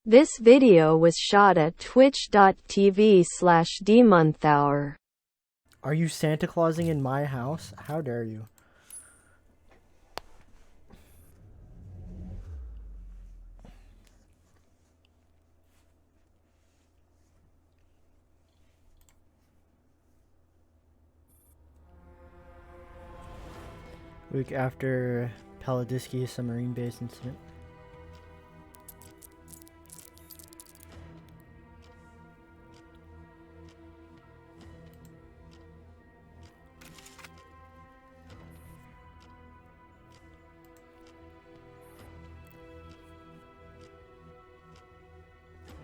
This video was shot at twitch.tv/dmonthhour. Are you Santa Clausing in my house? How dare you? Week after Paladiski submarine base incident.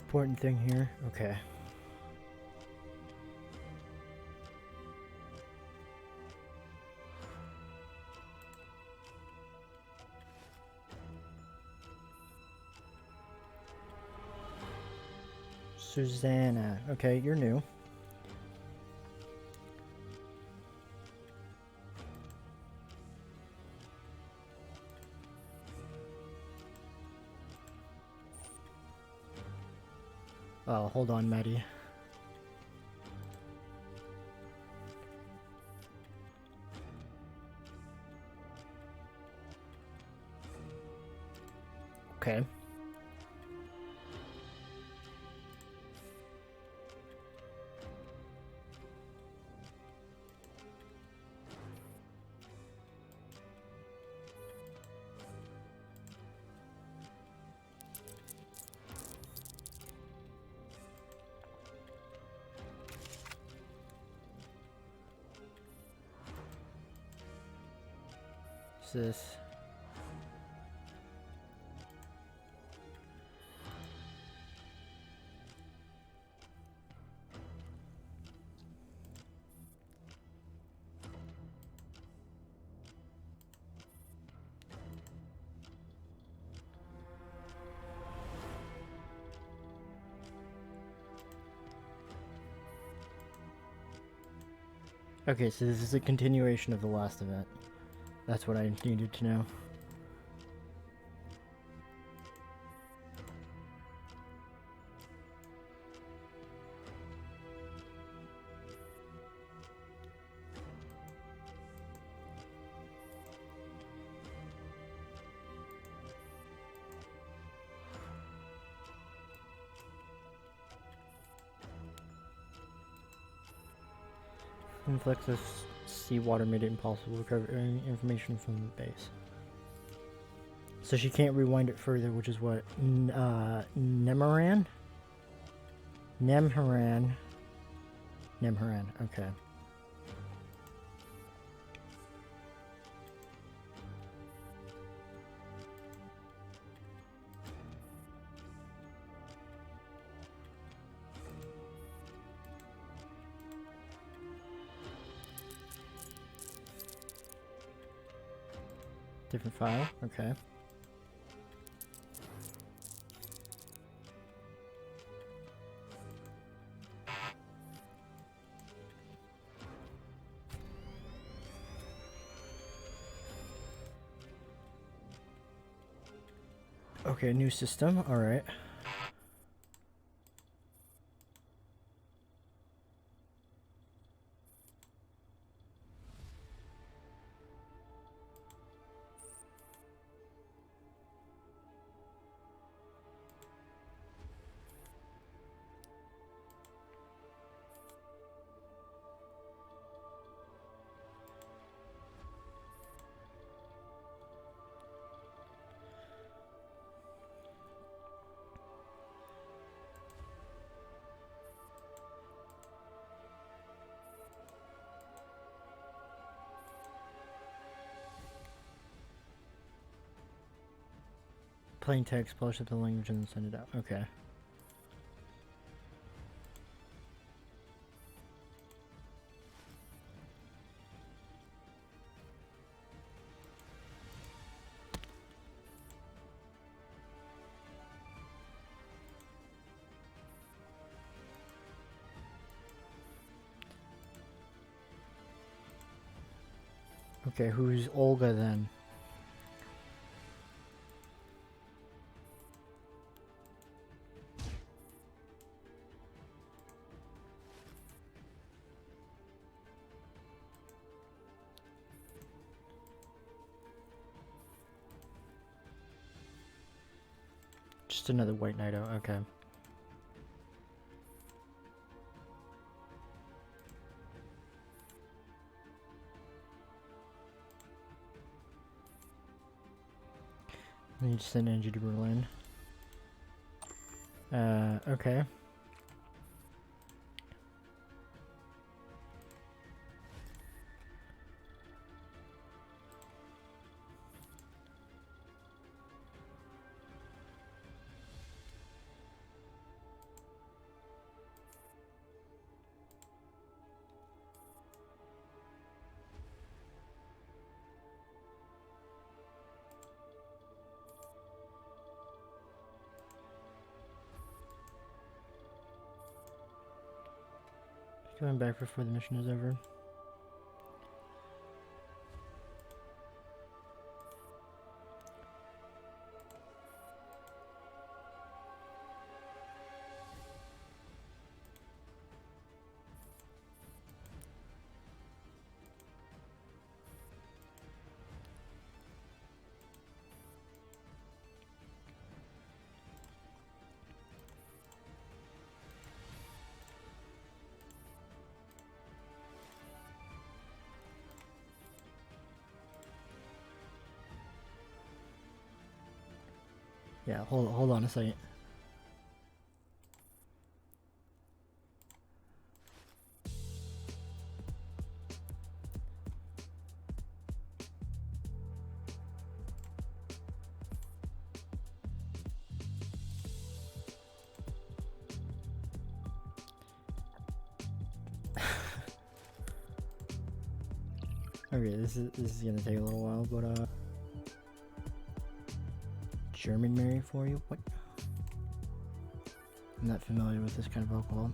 Important thing here. Okay. Susanna. Okay, you're new. Oh, hold on, Maddie. Okay. What's this? Okay, so this is a continuation of the last event. That's what I needed to know. Influx of seawater made it impossible to recover any information from the base. So she can't rewind it further, which is what? Nemharan? Nemharan, okay. Different file, okay. Okay, new system, alright. Plain text, polish up the language, and then send it out. Okay. Okay, who's Olga then? Just another white knight. Okay. I need to send energy to Berlin. Okay. Coming back before the mission is over. Yeah, hold on a second. Okay, this is gonna take a little while, but German Mary for you? What? I'm not familiar with this kind of alcohol.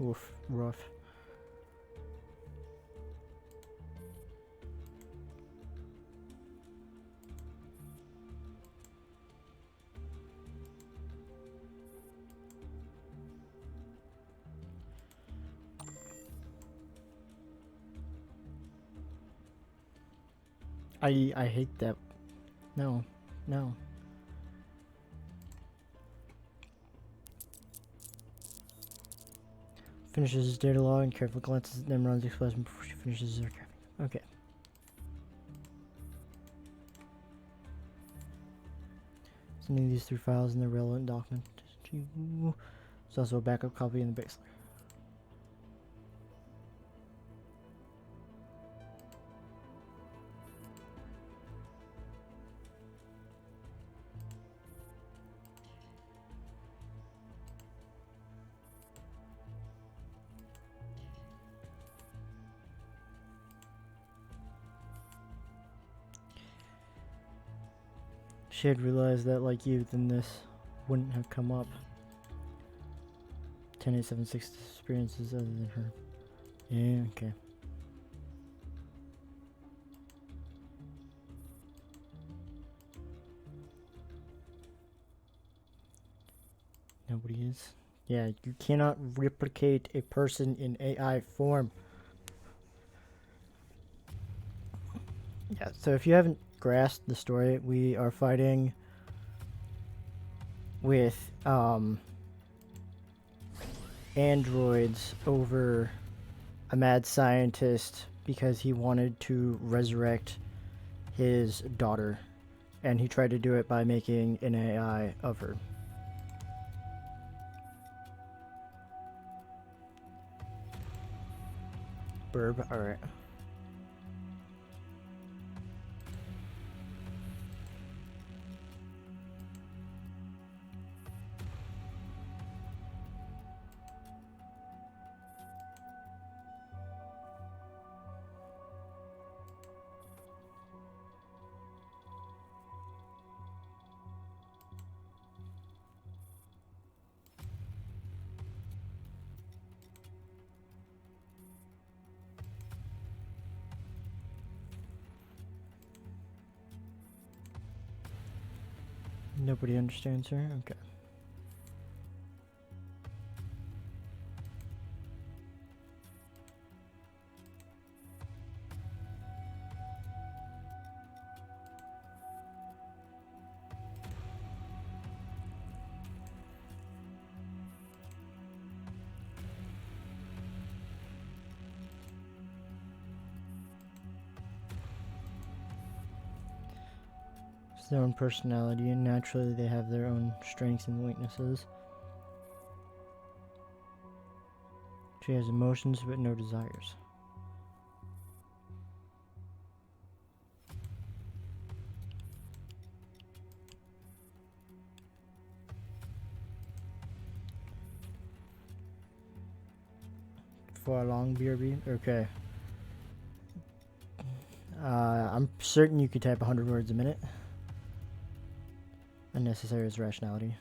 Oof, rough. I hate that. No, no. Finishes his data log and carefully glances at Nimrod's expression before she finishes her crafting. Okay. Sending these three files in the relevant document. There's also a backup copy in the base layer. She had realized that, like you, then this wouldn't have come up. 10876 experiences other than her. Yeah, okay. Nobody is. Yeah, you cannot replicate a person in AI form. Yeah, so if you haven't grasped the story, we are fighting with androids over a mad scientist because he wanted to resurrect his daughter, and he tried to do it by making an AI of her. Burb, alright. Nobody understands her? Okay. It's their own personality, and naturally they have their own strengths and weaknesses. She has emotions but no desires. For a long BRB? Okay. I'm certain you could type 100 words a minute. Unnecessary is rationality.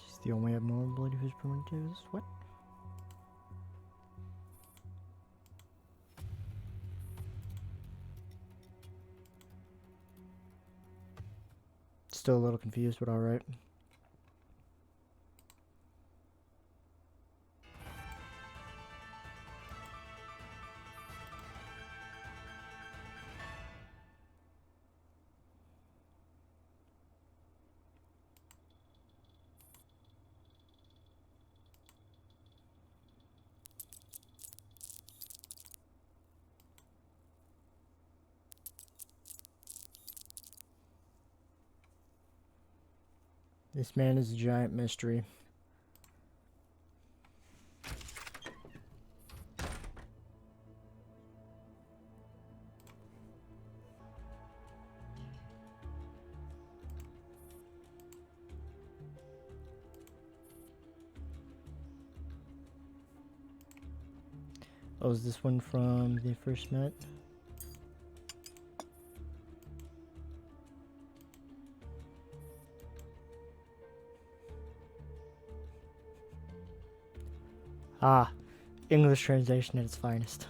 She's the only abnormal ability whose primitives. What? Still a little confused, but alright. This man is a giant mystery. Oh, is this one from they first met? Ah, English translation at its finest.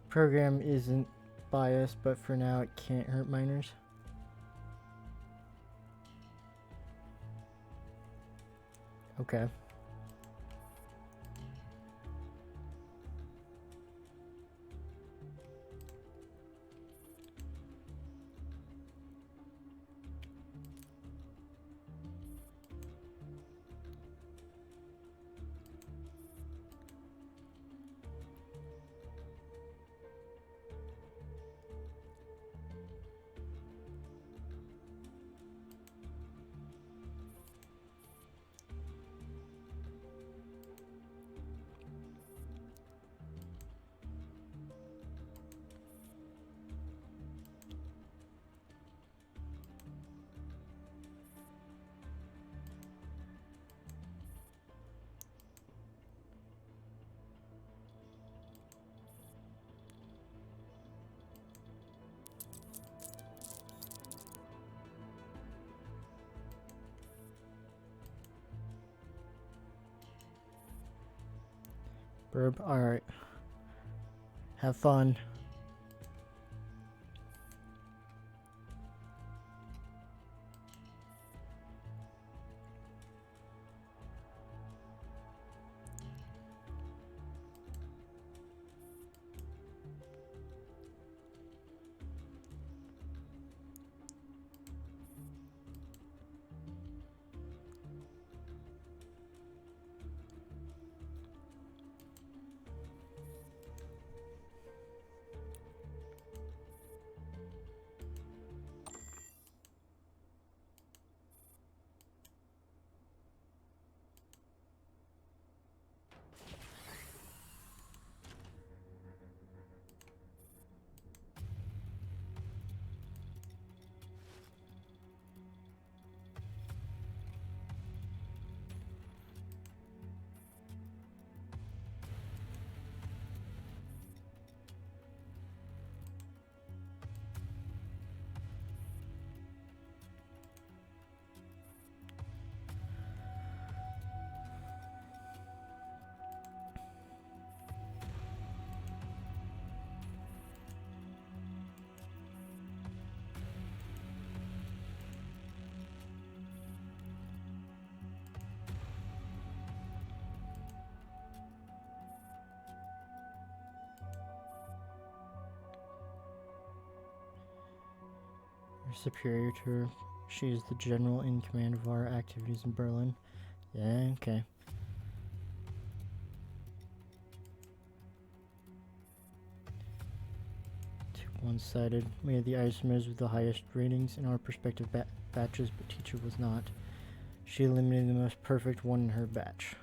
Program isn't biased, but for now it can't hurt minors. Okay. Burb, alright. Have fun. You're superior to her. She is the general in command of our activities in Berlin. Yeah, okay. Too one-sided. We had the isomers with the highest ratings in our prospective batches, but teacher was not. She eliminated the most perfect one in her batch.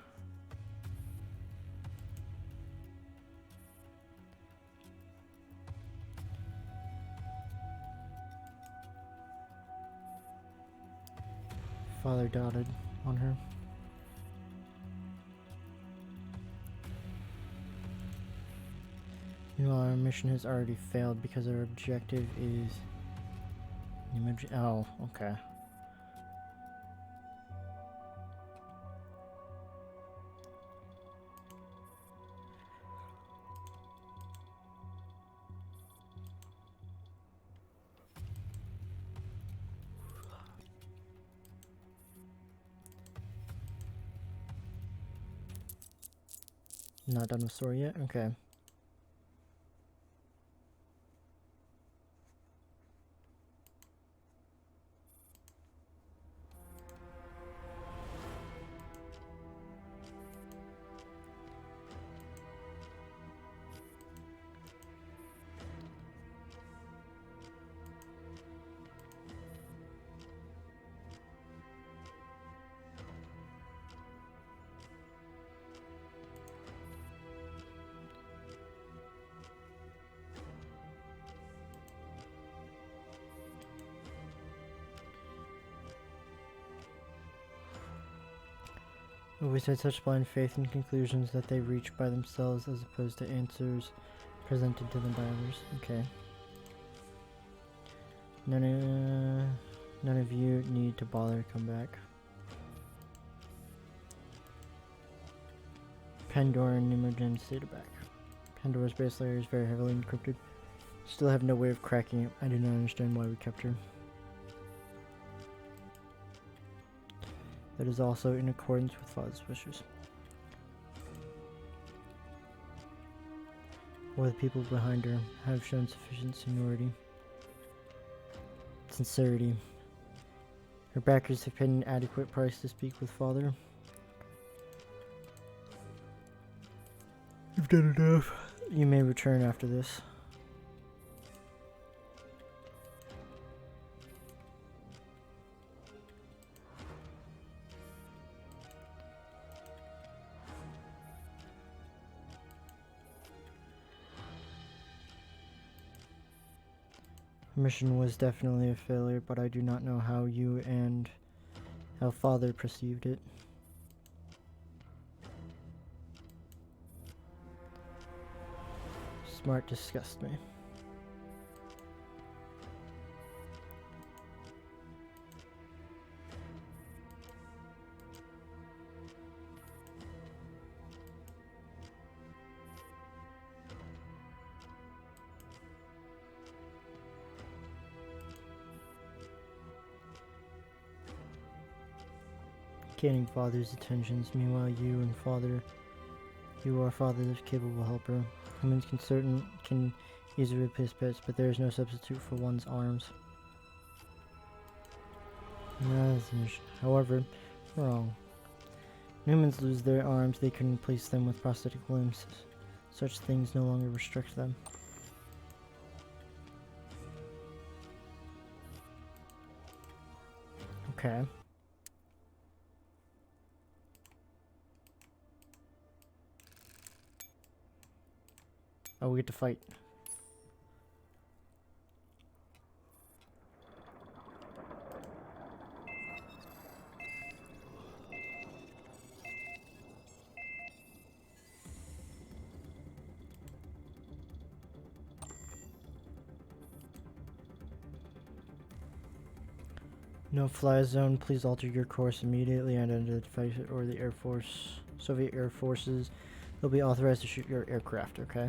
Father dotted on her. Meanwhile, our mission has already failed because our objective is... Oh, okay. Not done with story yet? Okay. Always had such blind faith in conclusions that they reach by themselves as opposed to answers presented to them by others. Okay. None of you need to bother to come back. Pandora and Nimogen's data back. Pandora's base layer is very heavily encrypted. Still have no way of cracking it. I do not understand why we kept her. That is also in accordance with Father's wishes. Or the people behind her have shown sufficient sincerity. Her backers have paid an adequate price to speak with Father. You've done enough. You may return after this. Mission was definitely a failure, but I do not know how you and how Father perceived it. Smart disgusts me. Gaining Father's attentions. Meanwhile, you are Father's capable helper. Humans can easily replace pets, but there is no substitute for one's arms. However, wrong. When humans lose their arms, they can replace them with prosthetic limbs. Such things no longer restrict them. Okay. Oh, we get to fight. No fly zone. Please alter your course immediately and identify it or the Soviet Air Forces will be authorized to shoot your aircraft, okay?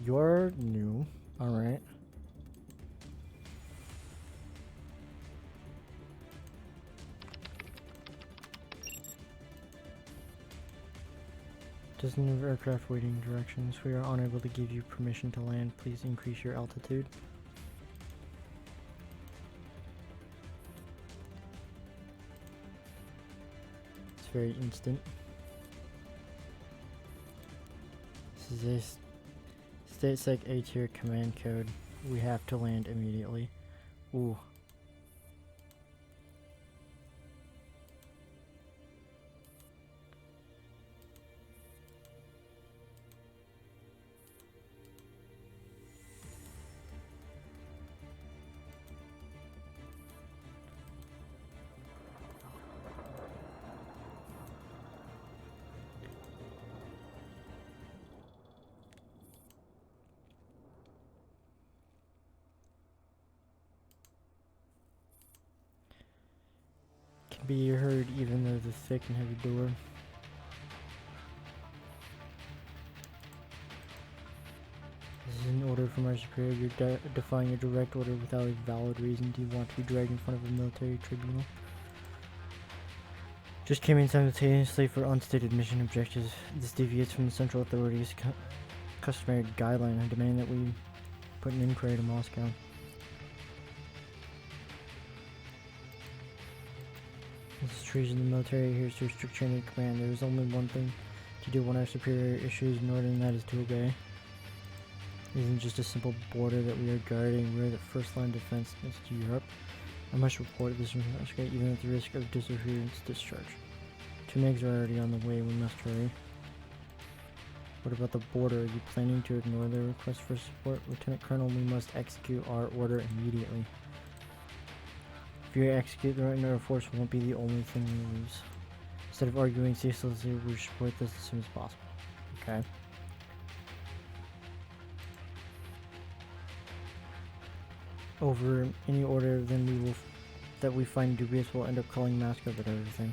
You're new. Alright. Dozen of aircraft waiting directions. We are unable to give you permission to land. Please increase your altitude. It's very instant. This is a state-sec A-tier command code. We have to land immediately. Ooh. Can be heard even though the thick and heavy door. This is an order from our superior. You're defying a direct order without a valid reason. Do you want to be dragged in front of a military tribunal? Just came in simultaneously for unstated mission objectives. This deviates from the Central Authority's customary guideline. I demand that we put an inquiry to Moscow. This is treason. The military adheres to a strict chain of command. There is only one thing to do when our superior issues an order, and that is to obey. It isn't just a simple border that we are guarding. We are the first line of defense against Europe. I must report this from Moscow, even at the risk of disappearance discharge. 2 MiGs are already on the way. We must hurry. What about the border? Are you planning to ignore the request for support? Lieutenant Colonel, we must execute our order immediately. If you execute, the right number of force won't be the only thing we lose. Instead of arguing ceaselessly, we should support this as soon as possible. Okay. Over any order then that we find dubious, we'll end up calling Moscow about everything.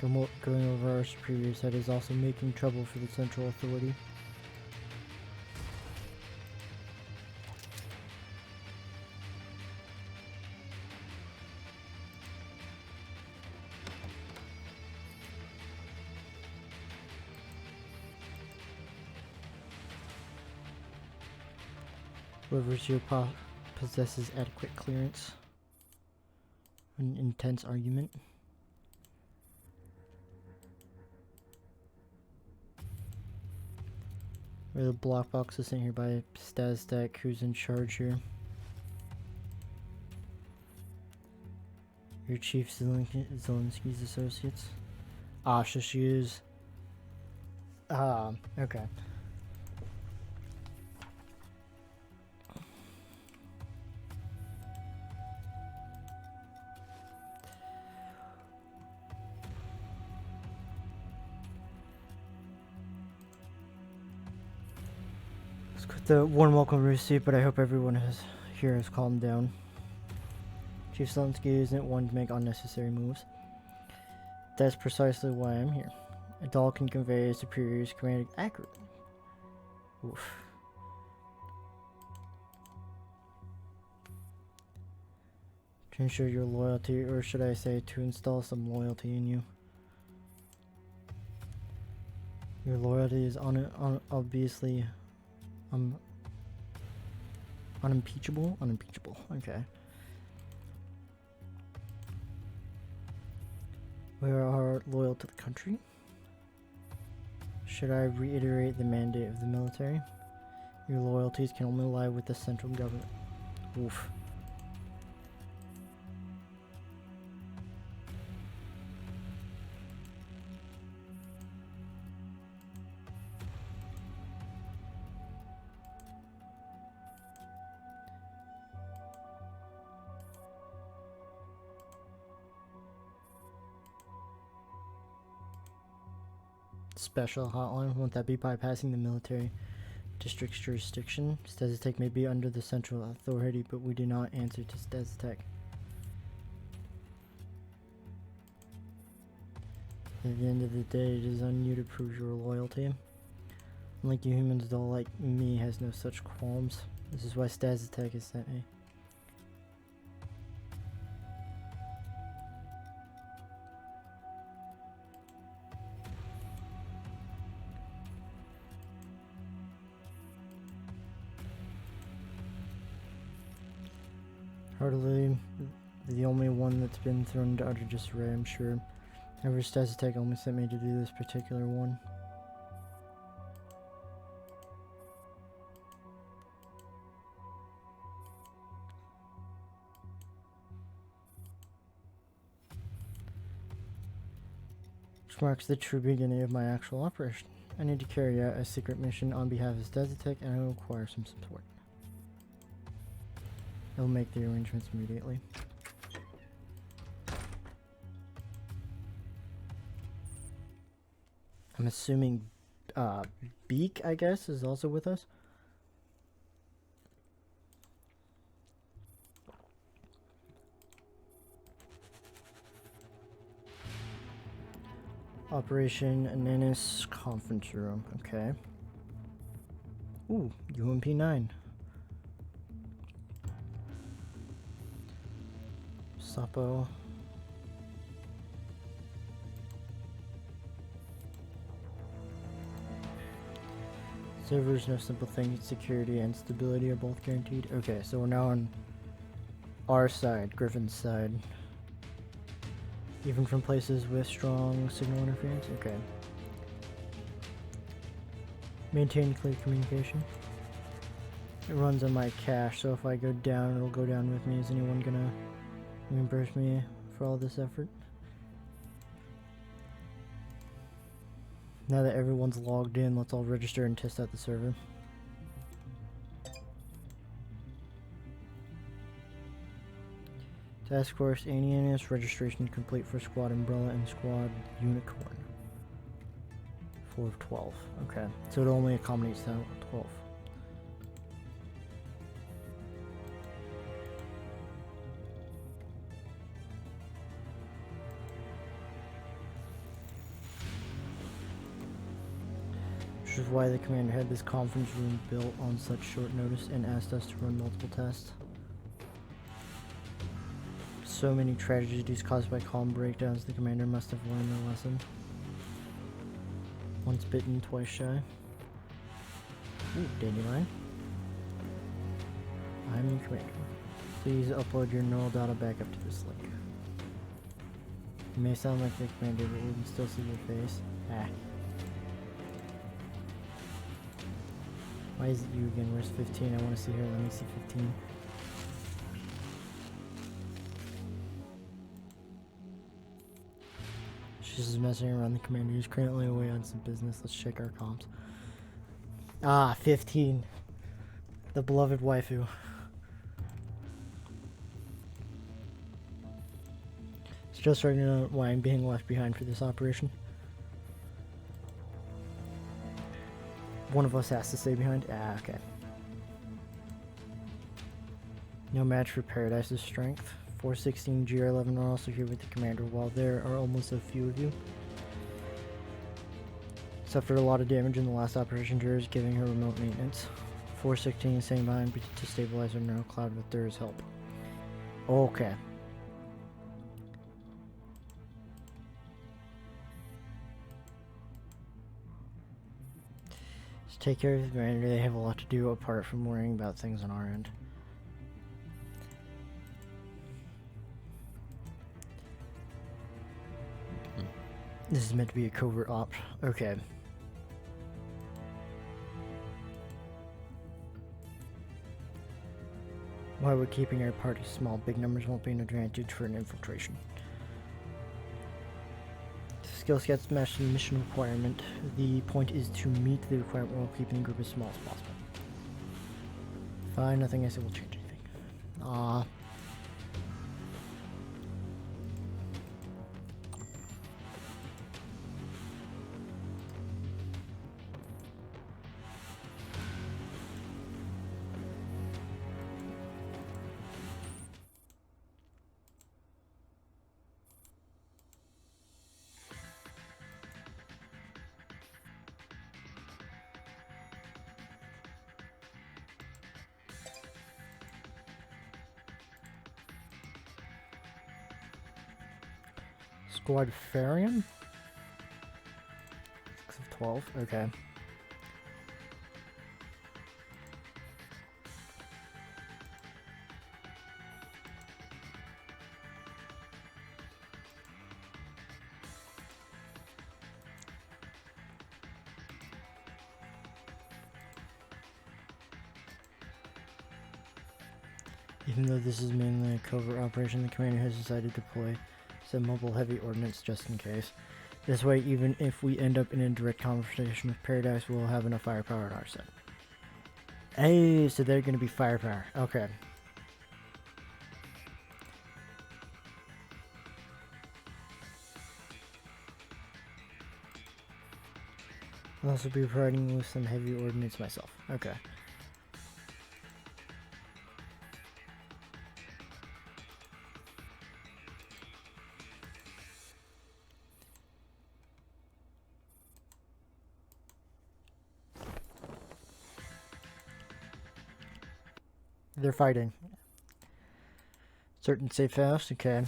Going over our superior's head is also making trouble for the Central Authority. Whoever's here possesses adequate clearance. An intense argument. Where the block box is sent here by Staztech, who's in charge here. Your Chief Zelensky's associates. Ah, so she is. Okay. The warm welcome received, but I hope everyone here has calmed down. Chief Zelensky isn't one to make unnecessary moves. That's precisely why I'm here. A doll can convey a superior's command accurately. Oof. To ensure your loyalty, or should I say to install some loyalty in you. Your loyalty is obviously unimpeachable? Unimpeachable, okay. We are loyal to the country. Should I reiterate the mandate of the military? Your loyalties can only lie with the central government. Oof. Special hotline, won't that be bypassing the military district's jurisdiction? Staztech may be under the central authority, but we do not answer to Staztech. At the end of the day, it is on you to prove your loyalty. Unlike you humans, though, like me, has no such qualms. This is why Staztech has sent me. Hardly the only one that's been thrown into utter disarray, I'm sure. However, Staztech only sent me to do this particular one. Which marks the true beginning of my actual operation. I need to carry out a secret mission on behalf of Staztech, and I will require some support. I will make the arrangements immediately. I'm assuming Beak, I guess, is also with us. Operation Ananis conference room. Okay. Ooh, UMP 9. Sapo. Servers, no simple thing. Security and stability are both guaranteed. Okay, so we're now on our side, Griffin's side. Even from places with strong signal interference? Okay. Maintain clear communication. It runs on my cache, so if I go down, it'll go down with me. Is anyone gonna reimburse me for all this effort? Now that everyone's logged in, let's all register and test out the server. Task Force Anianus, registration complete for Squad Umbrella and Squad Unicorn. 4 of 12. Okay, so it only accommodates that 12. Which is why the commander had this conference room built on such short notice and asked us to run multiple tests. So many tragedies caused by comm breakdowns, the commander must have learned their lesson. Once bitten, twice shy. Ooh, dandelion. I'm the commander. Please upload your neural data back up to this link. You may sound like the commander, but we can still see your face. Ah. Why is it you again? Where's 15? I want to see her. Let me see 15. She's just messing around. The commander is currently away on some business. Let's check our comms. Ah, 15. The beloved waifu. Still starting to know why I'm being left behind for this operation. One of us has to stay behind. Ah, okay. No match for Paradise's strength. 416 GR11 are also here with the commander, while there are almost a few of you. Suffered a lot of damage in the last operation. Dur is giving her remote maintenance. 416 is staying behind to stabilize her neural cloud with Dur's help. Okay. Just take care of the commander. They have a lot to do apart from worrying about things on our end. This is meant to be a covert op. Okay. While we're keeping our party small, big numbers won't be an advantage for an infiltration. Skill sets match the mission requirement. The point is to meet the requirement while keeping the group as small as possible. Fine, nothing I said will change anything. Squad Farium? 6 of 12, okay. Even though this is mainly a covert operation, the commander has decided to deploy some mobile heavy ordnance just in case. This way, even if we end up in a direct confrontation with Paradise, we'll have enough firepower on our side. Hey, so they're going to be firepower. Okay. I'll also be providing with some heavy ordnance myself. Okay. They're fighting. Certain safe house, okay.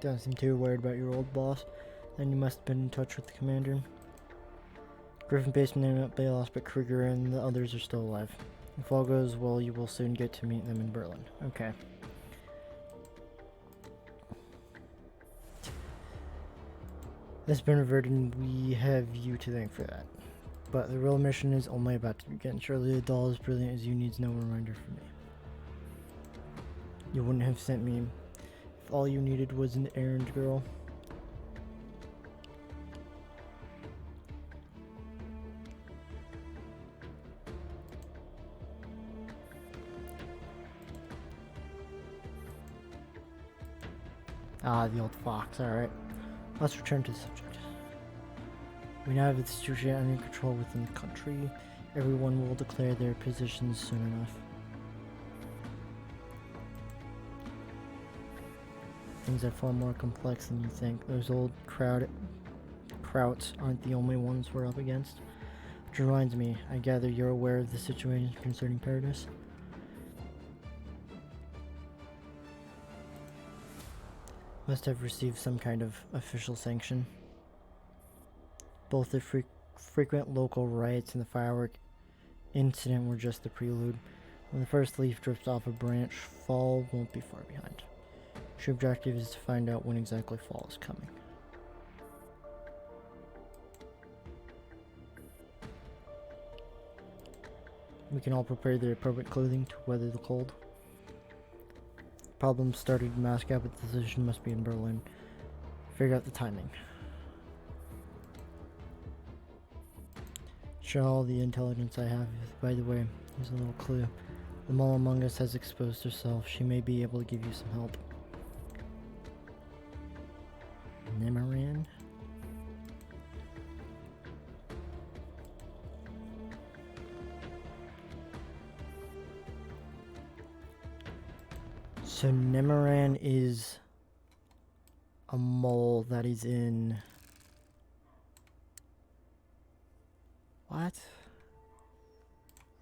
Don't seem too worried about your old boss. Then you must have been in touch with the commander. Griffin basement may not be lost, but Krieger and the others are still alive. If all goes well, you will soon get to meet them in Berlin. Okay. It's been averted and we have you to thank for that. But the real mission is only about to begin. Surely a doll as brilliant as you needs no reminder from me. You wouldn't have sent me if all you needed was an errand girl. Ah, the old fox, alright. Let's return to the subject. We now have the situation under control within the country. Everyone will declare their positions soon enough. Things are far more complex than you think. Those old krauts aren't the only ones we're up against. Which reminds me, I gather you're aware of the situation concerning Paradise? Must have received some kind of official sanction. Both the frequent local riots and the firework incident were just the prelude. When the first leaf drips off a branch, fall won't be far behind. Your objective is to find out when exactly fall is coming. We can all prepare the appropriate clothing to weather the cold. Problems started in Moscow, but the decision must be in Berlin. Figure out the timing. Show all the intelligence I have. By the way, here's a little clue. The mole among us has exposed herself. She may be able to give you some help. Nemeran? So Nemeran is a mole that is in... What?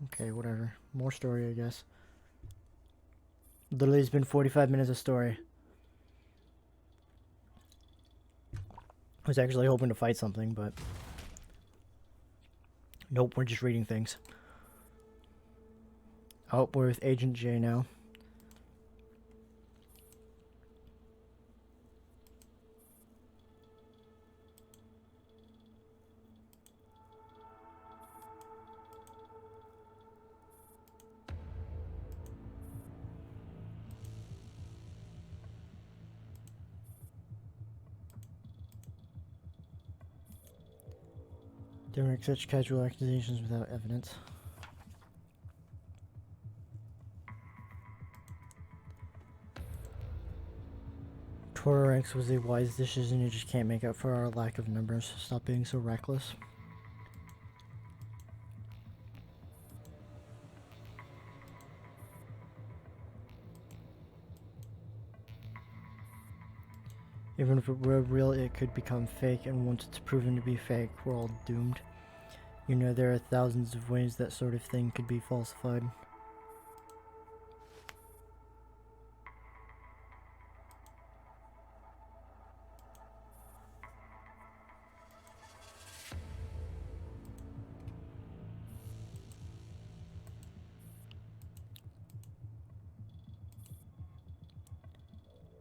Okay, whatever. More story, I guess. Literally, it's been 45 minutes of story. I was actually hoping to fight something, but... Nope, we're just reading things. Oh, we're with Agent J now. Don't make such casual accusations without evidence. Torax was a wise decision. You just can't make up for our lack of numbers. Stop being so reckless. Even if it were real, it could become fake, and once it's proven to be fake, we're all doomed. You know, there are thousands of ways that sort of thing could be falsified.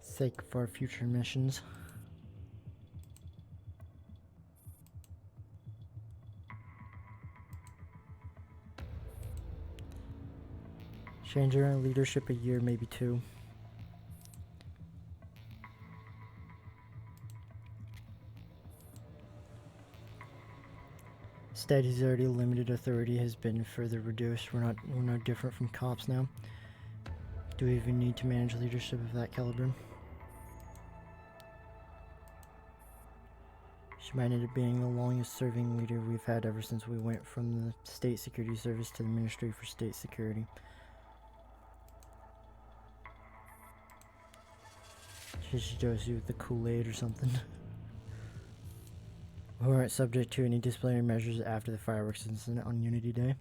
Sake for future missions. Change our leadership a year, maybe two. Steady's already limited authority has been further reduced. We're no different from cops now. Do we even need to manage leadership of that caliber? She might end up being the longest serving leader we've had ever since we went from the State Security Service to the Ministry for State Security. She dose you with the Kool-Aid or something. Who aren't subject to any disciplinary measures after the fireworks incident on Unity Day.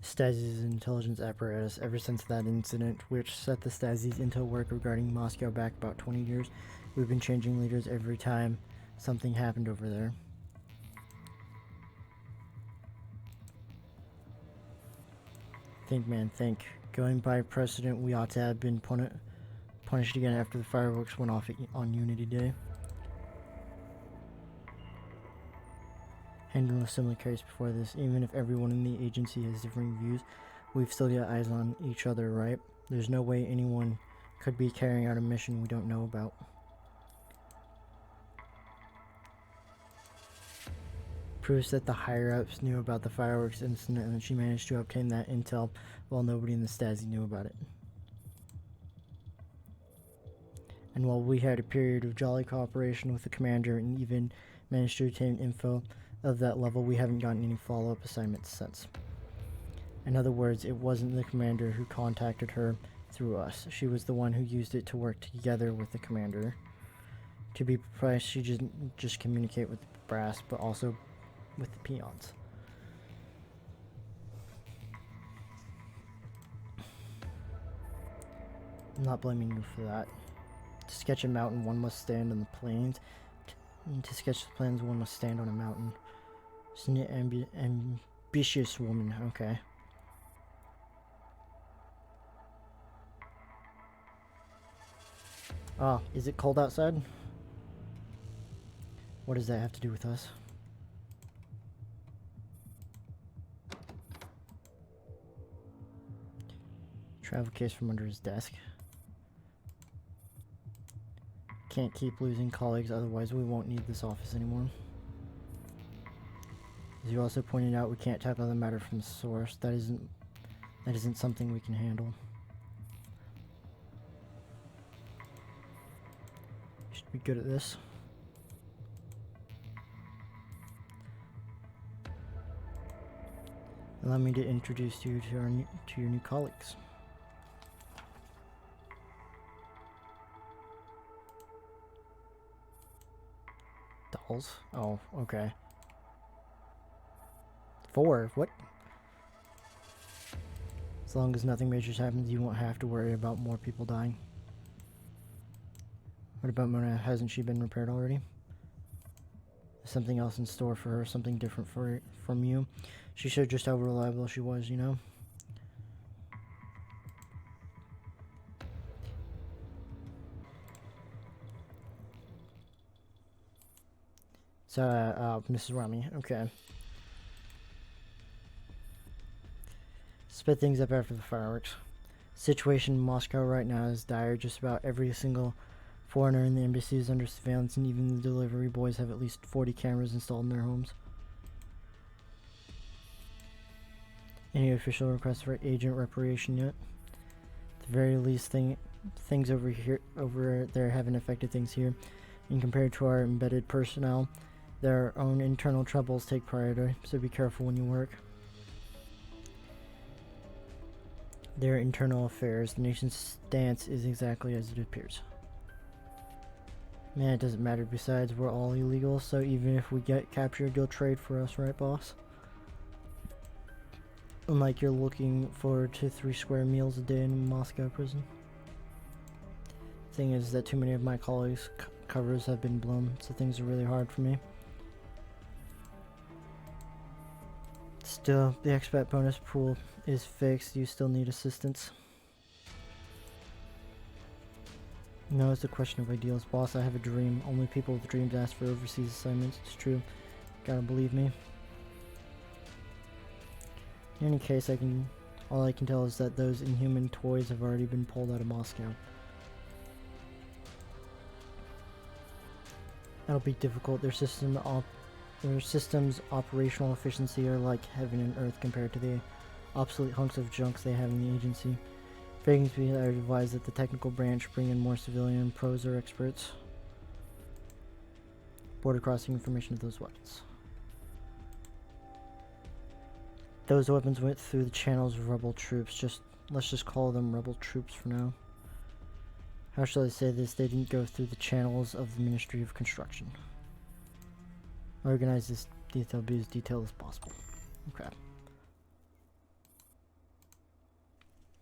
Stasi's intelligence apparatus ever since that incident, which set the Stasis into work regarding Moscow back about 20 years. We've been changing leaders every time something happened over there. Think, man, think. Going by precedent, we ought to have been punished again after the fireworks went off on Unity Day. Handled a similar case before this. Even if everyone in the agency has differing views, we've still got eyes on each other, right? There's no way anyone could be carrying out a mission we don't know about. Proves that the higher-ups knew about the fireworks incident and that she managed to obtain that intel while nobody in the Stasi knew about it. And while we had a period of jolly cooperation with the commander and even managed to obtain info of that level, we haven't gotten any follow-up assignments since. In other words, it wasn't the commander who contacted her through us. She was the one who used it to work together with the commander. To be precise, she didn't just communicate with the brass, but also with the peons. I'm not blaming you for that. To sketch a mountain, one must stand on the plains. To sketch the plains, one must stand on a mountain. She's an ambitious woman, okay. Oh, is it cold outside? What does that have to do with us? Travel case from under his desk. Can't keep losing colleagues, otherwise we won't need this office anymore. As you also pointed out, we can't tackle the matter from the source. That isn't something we can handle. Should be good at this. Allow me to introduce you to your new colleagues. Dolls? Oh, okay. 4? What? As long as nothing major happens, you won't have to worry about more people dying. What about Mona? Hasn't she been repaired already? Is something else in store for her? Something different from you? She showed just how reliable she was, you know? So, Mrs. Rami, okay. Sped things up after the fireworks. Situation in Moscow right now is dire. Just about every single foreigner in the embassy is under surveillance, and even the delivery boys have at least 40 cameras installed in their homes. Any official requests for agent reparation yet? At the very least, things over there haven't affected things here. And compared to our embedded personnel, their own internal troubles take priority, so be careful when you work. Their internal affairs, the nation's stance is exactly as it appears. Man, it doesn't matter. Besides, we're all illegal, so even if we get captured, you'll trade for us, right, boss? Unlike you're looking forward to 3 square meals a day in a Moscow prison. Thing is that too many of my colleagues' covers have been blown, so things are really hard for me. Still, the expat bonus pool is fixed. You still need assistance. No, it's a question of ideals. Boss, I have a dream. Only people with dreams ask for overseas assignments. It's true. Gotta believe me. In any case, all I can tell is that those inhuman toys have already been pulled out of Moscow. That'll be difficult. Their system's operational efficiency are like heaven and earth compared to the obsolete hunks of junk they have in the agency. Vacancies are advised that the technical branch bring in more civilian pros or experts. Border crossing information of those weapons. Those weapons went through the channels of rebel troops. Let's just call them rebel troops for now. How shall I say this? They didn't go through the channels of the Ministry of Construction. Organize this detail, be as detailed as possible. Okay.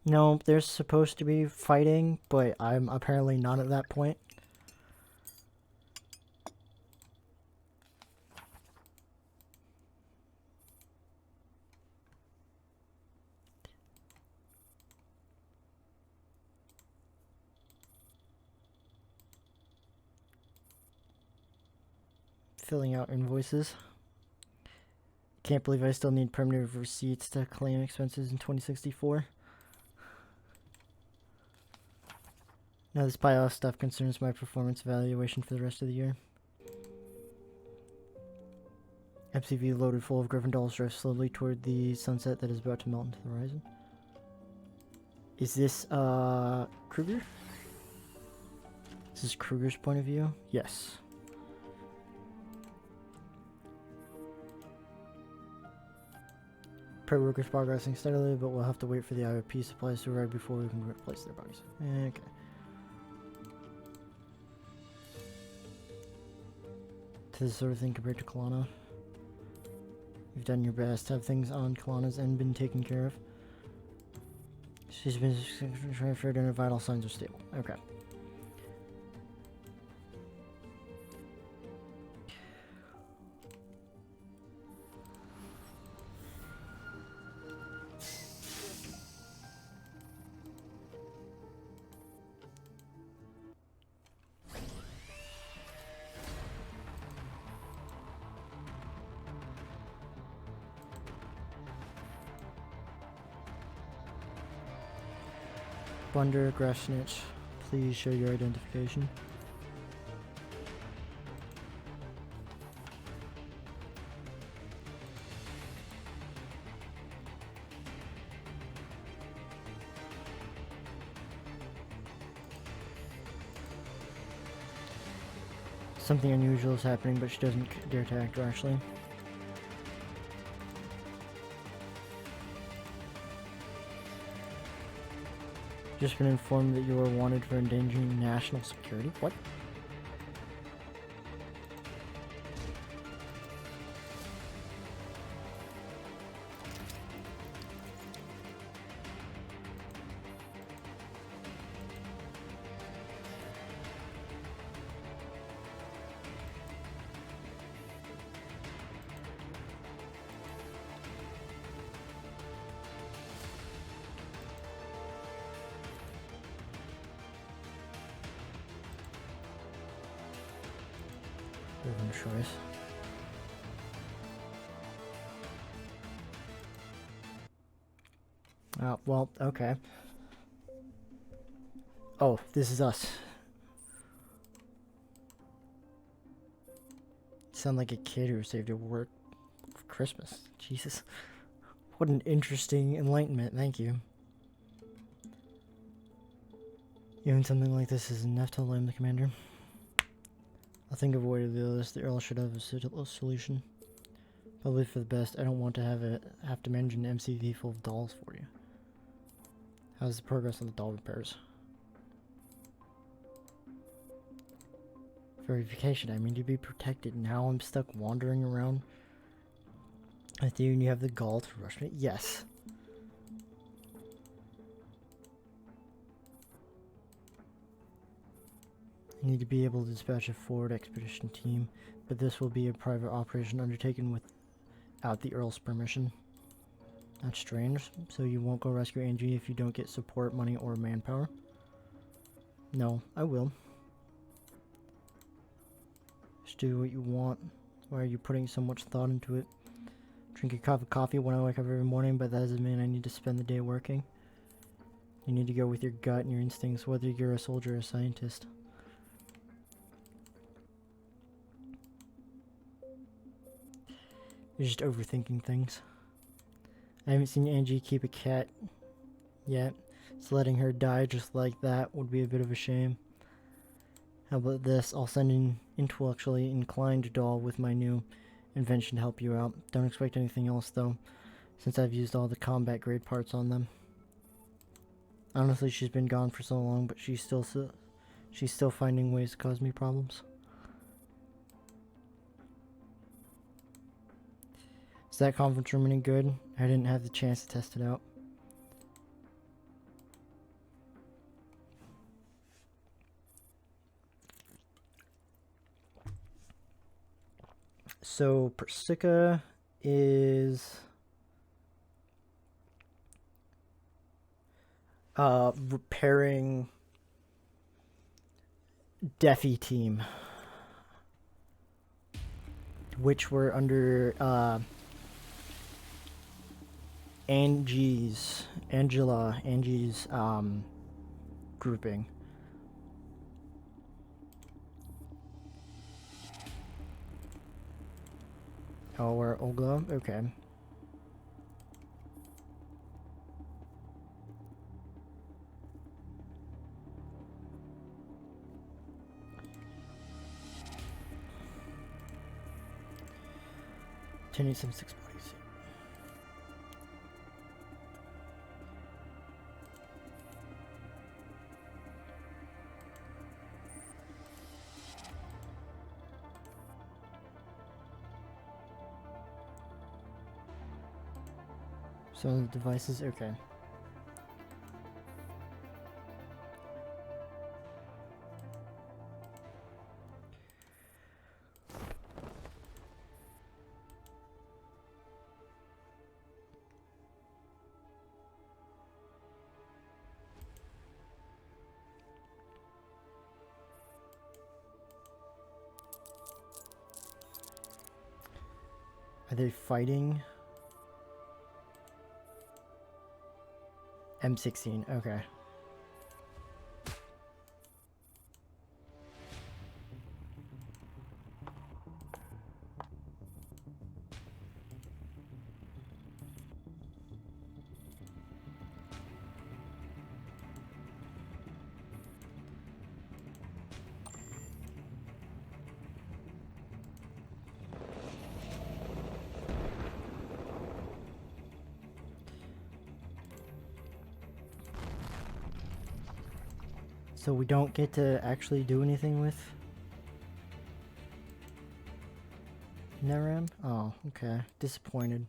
No, they're supposed to be fighting, but I'm apparently not at that point. Filling out invoices. Can't believe I still need permanent receipts to claim expenses in 2064. Now this pile of stuff concerns my performance evaluation for the rest of the year. MCV loaded full of Griffin dolls drives slowly toward the sunset that is about to melt into the horizon. Is this, Kruger? This is Kruger's point of view? Yes. Prey workers progressing steadily, but we'll have to wait for the IOP supplies to arrive before we can replace their bodies. Okay. To this sort of thing compared to Kalana. You've done your best. Have things on Kalana's end been taken care of? She's been transferred and her vital signs are stable. Okay. Blunder, grass snitch, please show your identification. Something unusual is happening, but she doesn't dare to act rashly. Just been informed that you are wanted for endangering national security. What? Choice. Well, okay. Oh, this is us. Sound like a kid who saved her work for Christmas. Jesus. What an interesting enlightenment, thank you. Even something like this is enough to alarm the commander. I think of a way to do this. The Earl should have a solution. Probably for the best. I don't want to have to manage an MCV full of dolls for you. How's the progress on the doll repairs? Verification. I mean to be protected. Now I'm stuck wandering around with you and you have the gall to rush me? Yes. I need to be able to dispatch a forward expedition team, but this will be a private operation undertaken without the Earl's permission. That's strange. So you won't go rescue Angie if you don't get support, money, or manpower? No, I will. Just do what you want. Why are you putting so much thought into it? Drink a cup of coffee when I wake up every morning, but that doesn't mean I need to spend the day working. You need to go with your gut and your instincts, whether you're a soldier or a scientist. You're just overthinking things. I haven't seen Angie keep a cat yet, so letting her die just like that would be a bit of a shame. How about this? I'll send an intellectually inclined doll with my new invention to help you out. Don't expect anything else though. since I've used all the combat grade parts on them. Honestly, she's been gone for so long, but she's still finding ways to cause me problems. Is that conference room any good? I didn't have the chance to test it out. So Persica is repairing Deafy team, which were under Angie's grouping. Oh, we're Olga? Okay. Need some 6 bodies. So the devices, okay. Are they fighting? M16, okay. So we don't get to actually do anything with Neram? Oh, okay. Disappointed.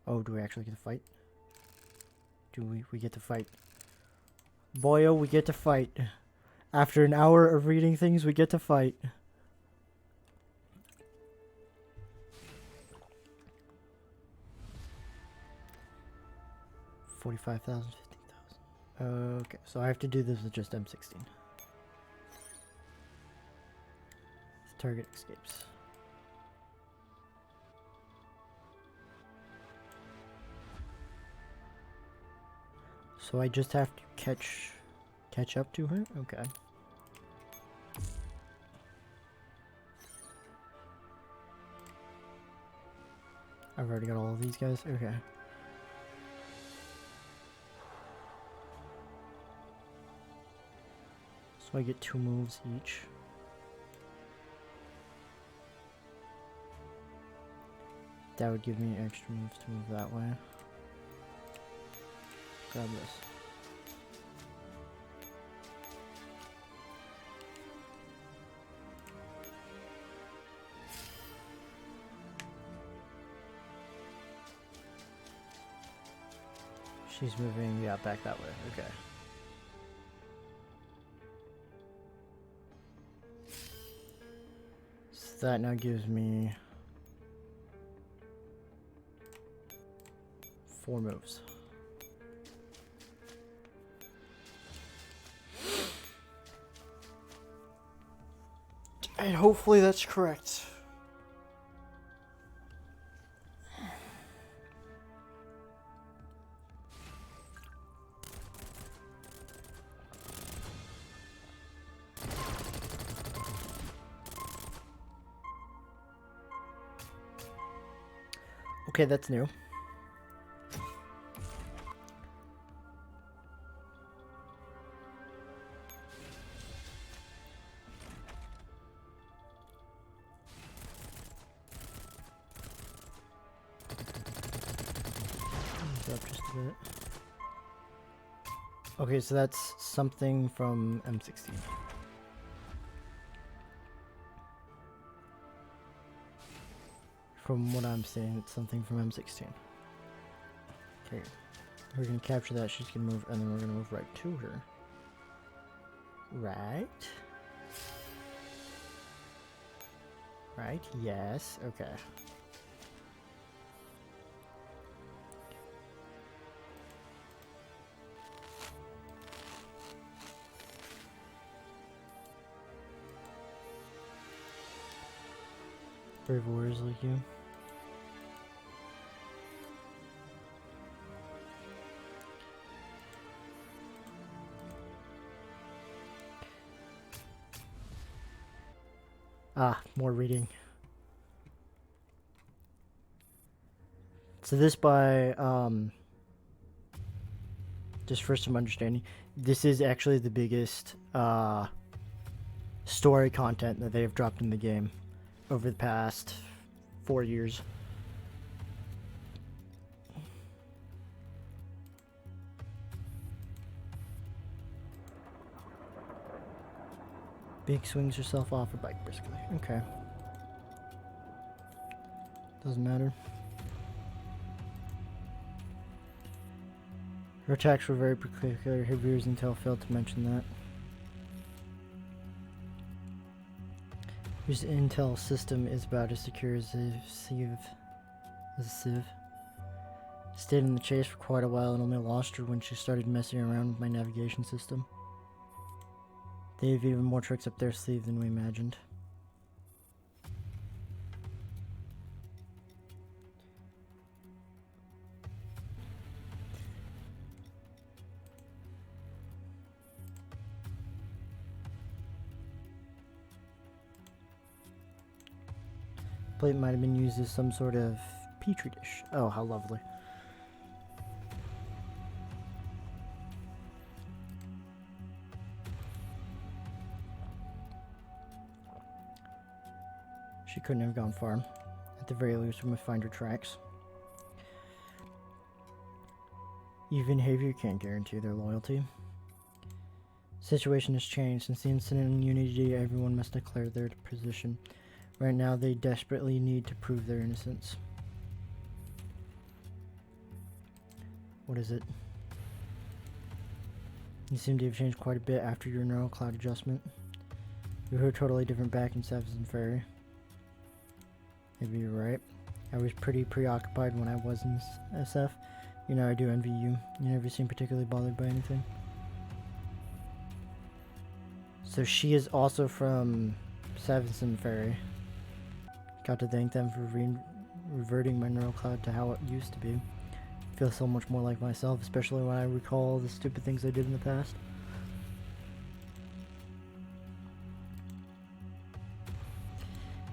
Oh, do we actually get to fight? Do we get to fight? Boyo, we get to fight. After an hour of reading things, we get to fight. $45,000, $50,000. Okay, so I have to do this with just M16. Target escapes. So I just have to catch up to her? Okay. I've already got all of these guys? Okay. So I get 2 moves each. That would give me extra moves to move that way. Grab this. She's moving, yeah, back that way. Okay. So that now gives me 4 moves. And hopefully that's correct. Okay, that's new. it up just a bit. Okay, so that's something from M16. From what I'm seeing, it's something from M16. Okay, we're gonna capture that. She's gonna move, and then we're gonna move right to her. Right. Right, yes, okay. Brave warriors like you. Ah, more reading. So this by, just for some understanding, this is actually the biggest, story content that they have dropped in the game over the past 4 years. Big swings herself off her bike briskly. Okay. Doesn't matter. Her attacks were very particular. Her viewers intel failed to mention that. Whose intel system is about as secure as a sieve. Stayed in the chase for quite a while and only lost her when she started messing around with my navigation system. They have even more tricks up their sleeve than we imagined. Plate might have been used as some sort of petri dish. Oh, how lovely. She couldn't have gone far. At the very least, we must find her tracks. Even behavior can't guarantee their loyalty. Situation has changed. Since the incident in Unity, everyone must declare their position. Right now, they desperately need to prove their innocence. What is it? You seem to have changed quite a bit after your neural cloud adjustment. You were totally different back in Savage Ferry. Maybe you're right. I was pretty preoccupied when I was in SF. You know, I do envy you. You never seem particularly bothered by anything. So she is also from Savage Ferry. Got to thank them for reverting my neural cloud to how it used to be. I feel so much more like myself, especially when I recall all the stupid things I did in the past.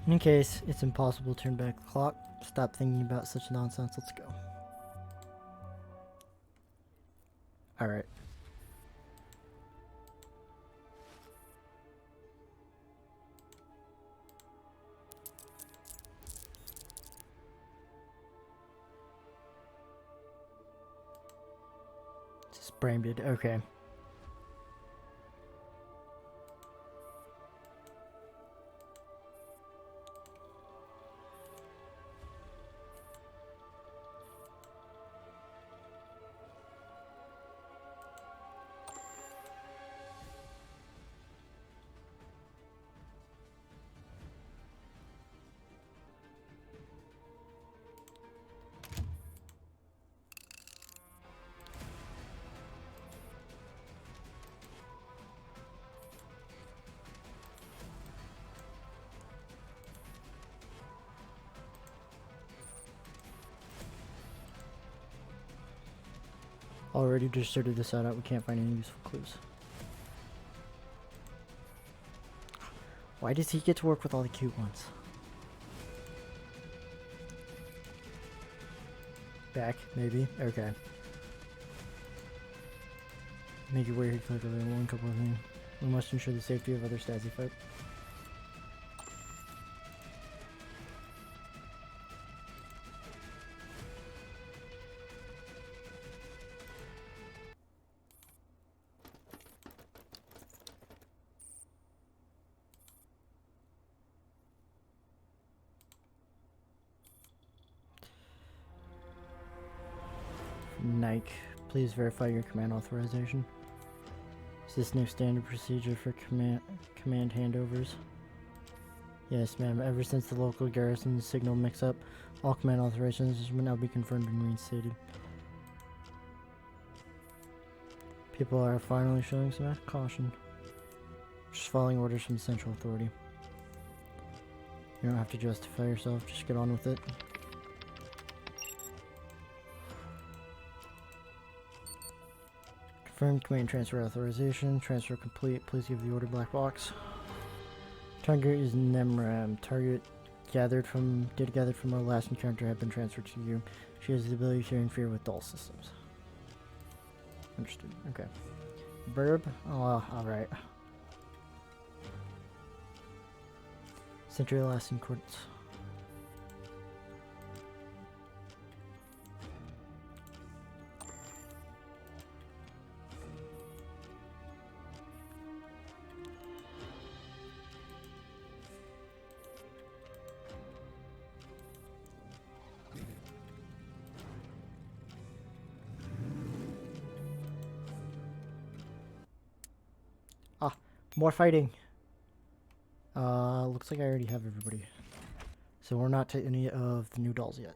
In case it's impossible to turn back the clock, stop thinking about such nonsense. Let's go. Alright. Branded, okay. Already just sorted this out. We can't find any useful clues. Why does he get to work with all the cute ones? Back, maybe? Okay. Make it weird, click over one couple of things. We must ensure the safety of other Stasi folk. Nike, please verify your command authorization. Is this new standard procedure for command handovers? Yes, ma'am. Ever since the local garrison signal mix-up, all command authorizations will now be confirmed and reinstated. People are finally showing some caution. Just following orders from the central authority. You don't have to justify yourself, just get on with it. Confirmed command transfer authorization. Transfer complete. Please give the order black box. Target is Nemram. Target data gathered from our last encounter have been transferred to you. She has the ability to interfere with dull systems. Understood. Okay. Verb? Oh, alright. Century lasting coordinates. Ah, more fighting. Looks like I already have everybody. So we're not to any of the new dolls yet.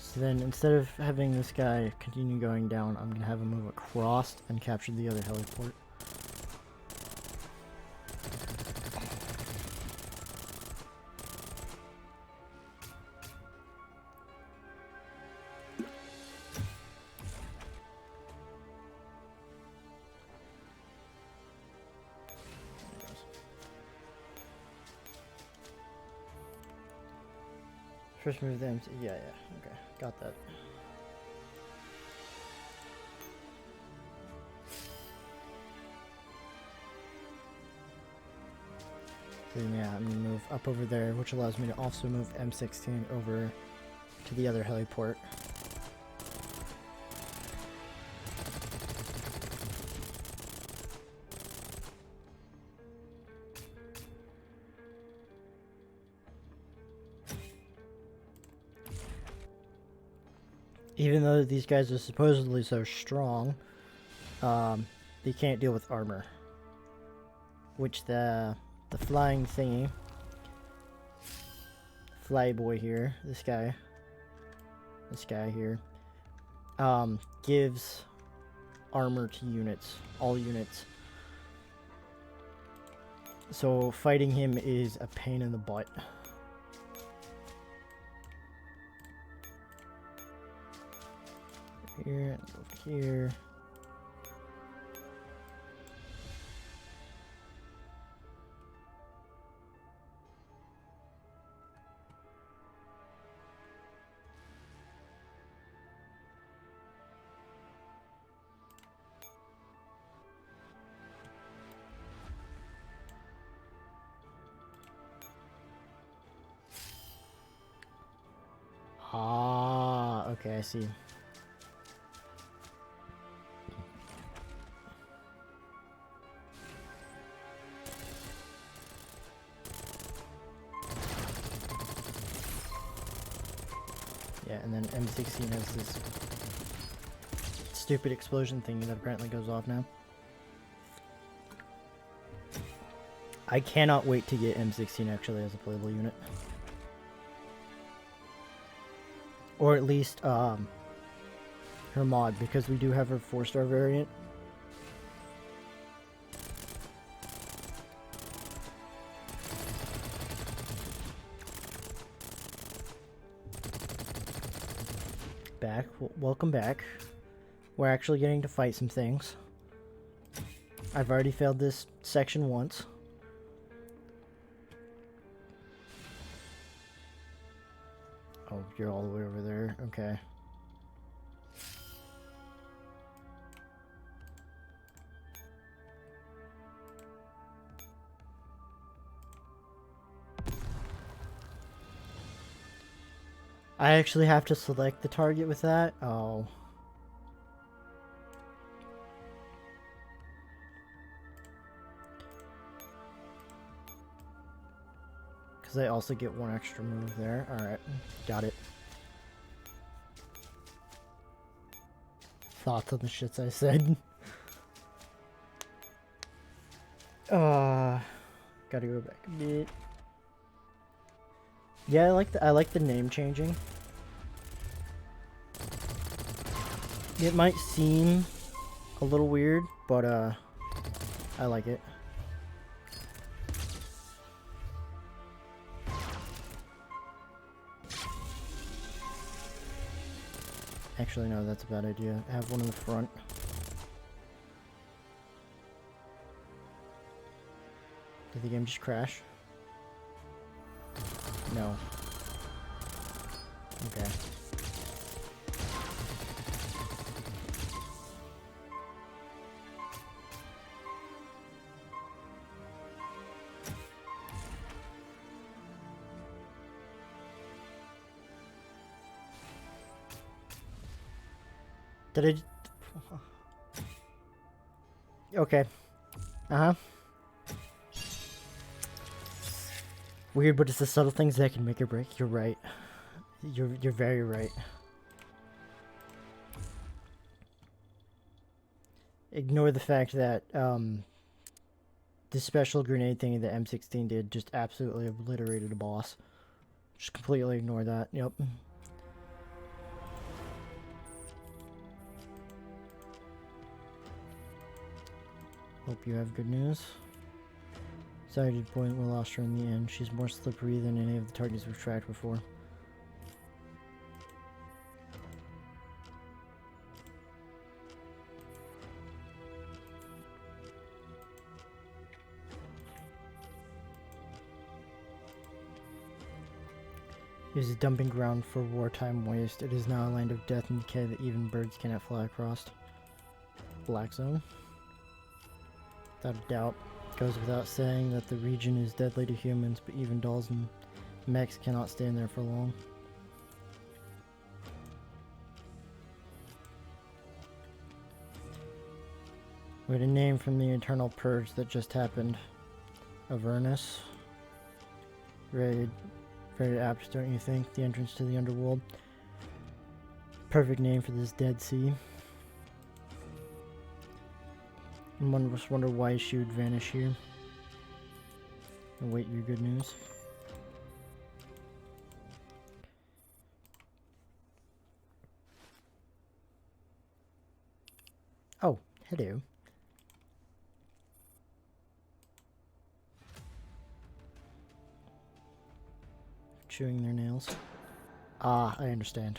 So then, instead of having this guy continue going down, I'm going to have him move across and capture the other heliport. First move them. Yeah, okay, got that. So yeah, I'm gonna move up over there, which allows me to also move M16 over to the other heliport. Even though these guys are supposedly so strong, they can't deal with armor. Which the flying thingy, flyboy here, this guy here, gives armor to units, all units. So fighting him is a pain in the butt. Here, over here. Ah, okay, I see. Yeah, and then M16 has this stupid explosion thing that apparently goes off now. I cannot wait to get M16 actually as a playable unit. Or at least, her mod, because we do have her 4-star variant. Back. Welcome back. We're actually getting to fight some things. I've already failed this section once. Oh, you're all the way over there. Okay. I actually have to select the target with that? Oh. Because I also get one extra move there. Alright, got it. Thoughts on the shits I said. Gotta go back a bit. Yeah, I like the name changing. It might seem a little weird, but I like it. Actually, no, that's a bad idea. Have one in the front. Did the game just crash? No. Okay. Did I... Okay. Uh-huh. Weird, but it's the subtle things that can make or break. You're right. You're very right. Ignore the fact that the special grenade thing that M16 did just absolutely obliterated a boss. Just completely ignore that. Yep. Hope you have good news. Sorry to point, we lost her in the end. She's more slippery than any of the targets we've tracked before. It is a dumping ground for wartime waste. It is now a land of death and decay that even birds cannot fly across. Black zone. Without a doubt. Goes without saying that the region is deadly to humans, but even dolls and mechs cannot stand there for long. We had a name from the eternal purge that just happened. Avernus. Very apt, don't you think? The entrance to the underworld. Perfect name for this Dead Sea. And one just wonder why she would vanish here. Await your good news. Oh, hello. Chewing their nails. Ah, I understand.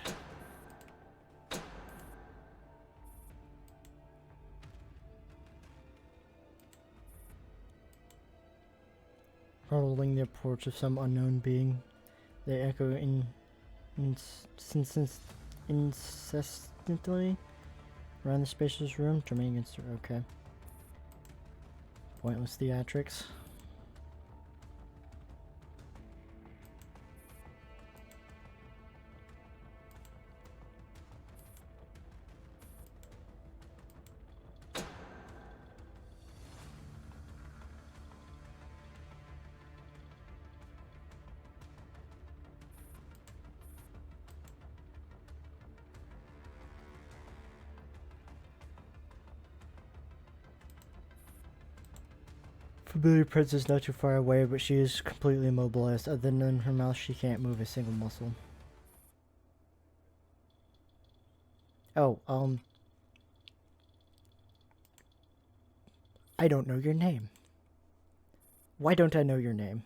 Rolling the porch of some unknown being, they echo incessantly around the spacious room, drumming against her. Okay. Pointless theatrics. Familiar presence is not too far away, but she is completely immobilized. Other than in her mouth, she can't move a single muscle. Oh, I don't know your name. Why don't I know your name?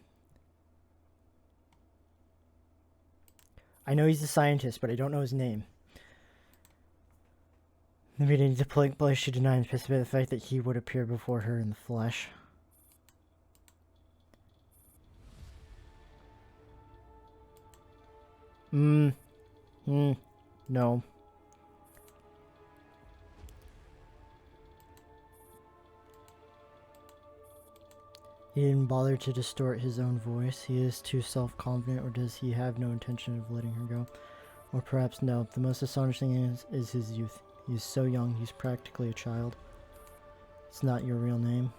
I know he's a scientist, but I don't know his name. The meeting to place she denied and pissed about the fact that he would appear before her in the flesh. No. He didn't bother to distort his own voice. He is too self-confident, or does he have no intention of letting her go? Or perhaps no. The most astonishing is his youth. He is so young, he's practically a child. It's not your real name.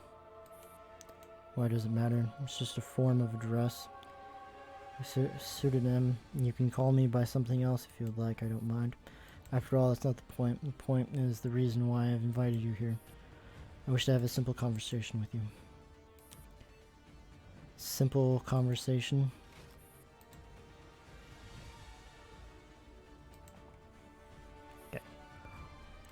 Why does it matter? It's just a form of address. Pseudonym. You can call me by something else if you would like, I don't mind. After all, that's not the point. The point is the reason why I've invited you here. I wish to have a simple conversation with you. Simple conversation? Okay.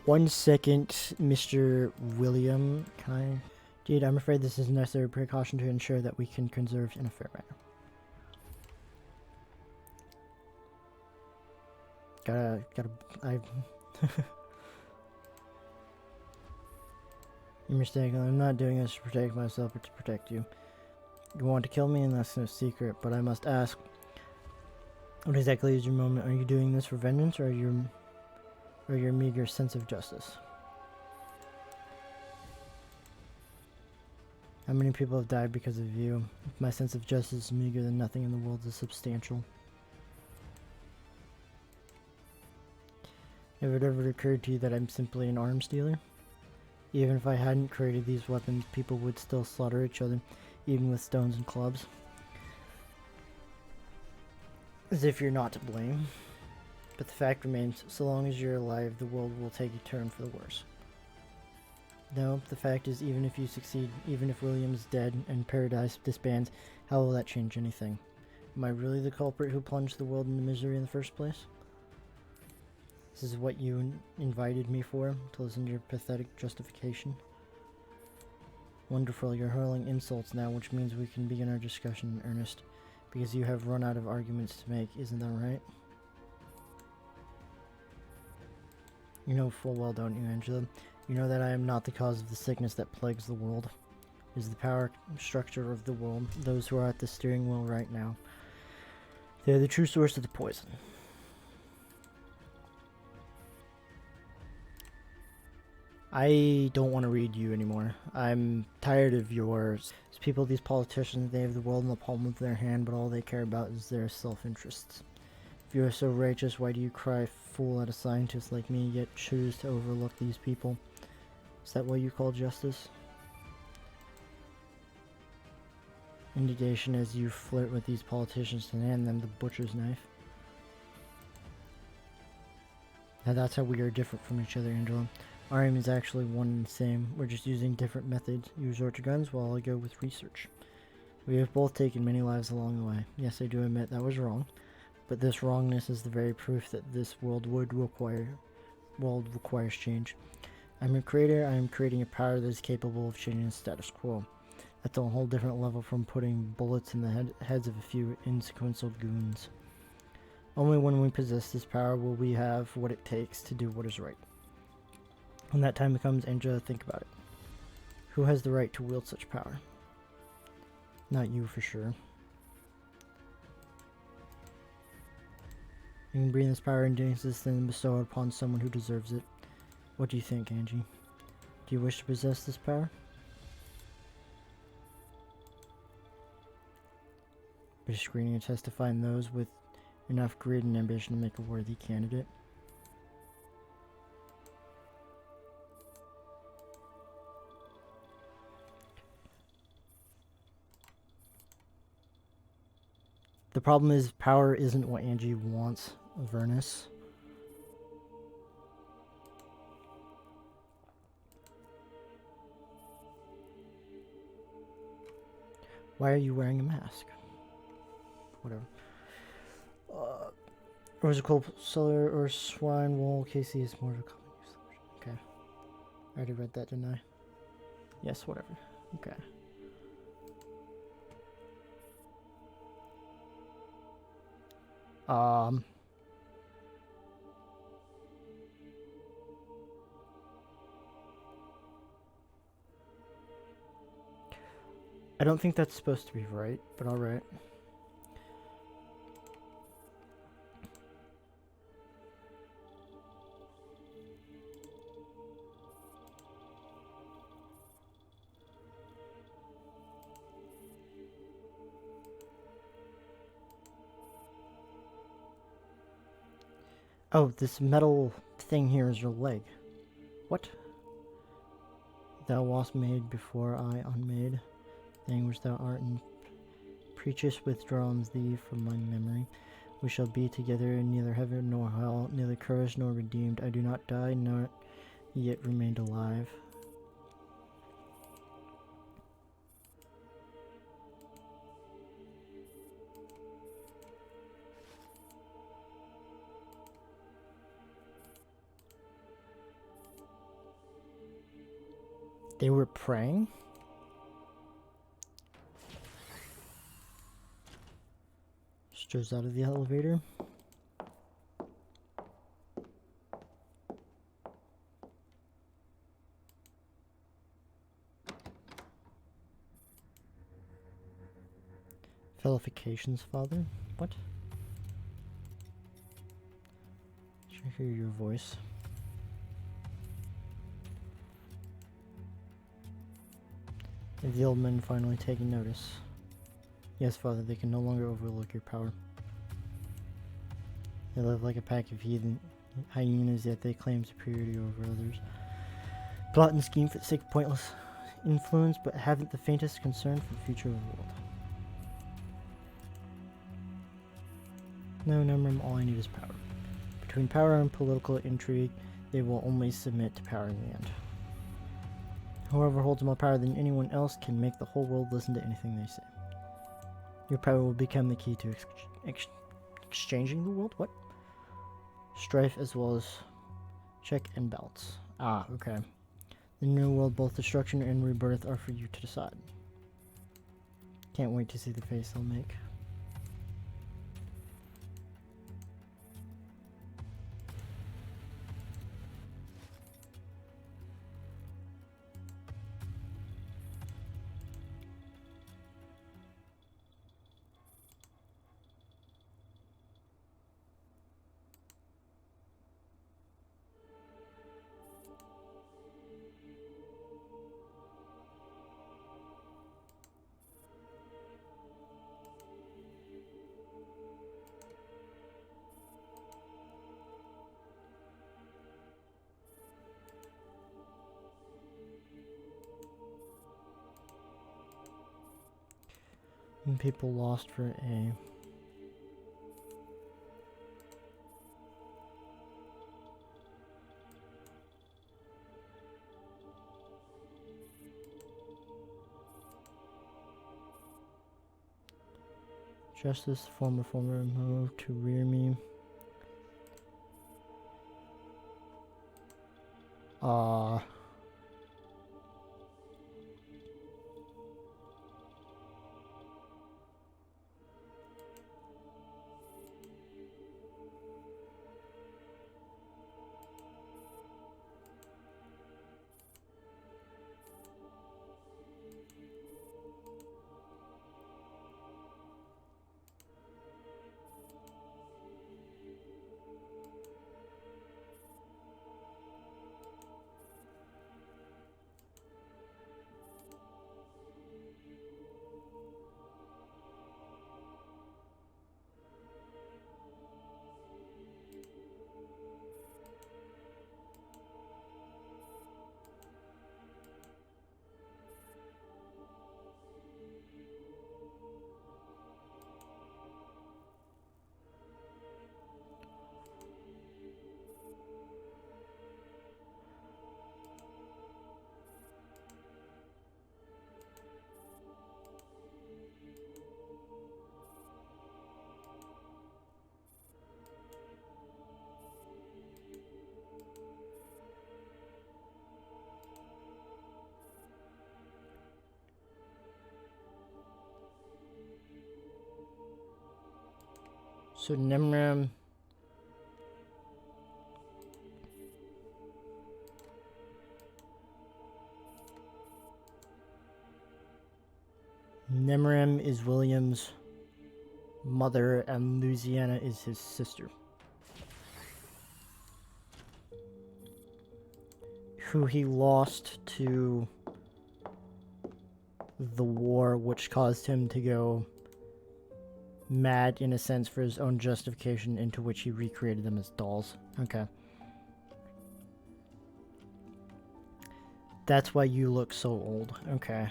1 second, Mr. William. Can I... Indeed, I'm afraid this is a necessary precaution to ensure that we can conserve in a fair manner. You're mistaken. I'm not doing this to protect myself, but to protect you. You want to kill me, and that's no secret, but I must ask, what exactly is your moment? Are you doing this for vengeance, or your meager sense of justice? How many people have died because of you? If my sense of justice is meager, then nothing in the world is substantial. Have it ever occurred to you that I'm simply an arms dealer? Even if I hadn't created these weapons, people would still slaughter each other, even with stones and clubs. As if you're not to blame. But the fact remains, so long as you're alive, the world will take a turn for the worse. No, the fact is, even if you succeed, even if William's dead and Paradise disbands, how will that change anything? Am I really the culprit who plunged the world into misery in the first place? This is what you invited me for, to listen to your pathetic justification? Wonderful, you're hurling insults now, which means we can begin our discussion in earnest, because you have run out of arguments to make, isn't that right? You know full well, don't you, Angela? You know that I am not the cause of the sickness that plagues the world. It is the power structure of the world, those who are at the steering wheel right now. They are the true source of the poison. I don't want to read you anymore. I'm tired of yours. These people, these politicians, they have the world in the palm of their hand, but all they care about is their self-interests. If you are so righteous, why do you cry fool at a scientist like me, yet choose to overlook these people? Is that what you call justice? Indignation as you flirt with these politicians and hand them the butcher's knife. Now that's how we are different from each other, Angela. Our aim is actually one and the same. We're just using different methods. You resort to guns while I go with research. We have both taken many lives along the way. Yes, I do admit that was wrong. But this wrongness is the very proof that this world requires change. I'm a creator. I am creating a power that is capable of changing the status quo. That's a whole different level from putting bullets in the heads of a few insequential goons. Only when we possess this power will we have what it takes to do what is right. When that time comes, Angela, think about it. Who has the right to wield such power? Not you, for sure. You can bring this power into existence and bestow it upon someone who deserves it. What do you think, Angie? Do you wish to possess this power? By screening and testifying those with enough greed and ambition to make a worthy candidate. The problem is power isn't what Angie wants, Vernus. Why are you wearing a mask? Whatever. Rosical cellar or swine wool, Casey is more of a common use. Okay. I already read that, didn't I? Yes, whatever. Okay. I don't think that's supposed to be right, but alright. Oh, this metal thing here is your leg. What? Thou wast made before I unmade, thing which thou art, and preachest withdraws thee from my memory. We shall be together in neither heaven nor hell, neither cursed nor redeemed. I do not die, nor yet remained alive. They were praying? Strolls out of the elevator. Felicifications, Father? What? Should I hear your voice? The old men finally taking notice. Yes, Father, they can no longer overlook your power. They live like a pack of heathen hyenas, yet they claim superiority over others. Plot and scheme for the sake of pointless influence, but haven't the faintest concern for the future of the world. No, Nemrim, all I need is power. Between power and political intrigue, they will only submit to power in the end. Whoever holds more power than anyone else can make the whole world listen to anything they say. Your power will become the key to exchanging the world? What? Strife as well as check and balance. Ah, okay. The new world, both destruction and rebirth, are for you to decide. Can't wait to see the face they'll make. And people lost for A. Justice, former move to rear me. So Nemrim is William's mother and Louisiana is his sister, who he lost to the war, which caused him to go mad in a sense for his own justification, into which he recreated them as dolls. Okay. That's why you look so old. Okay.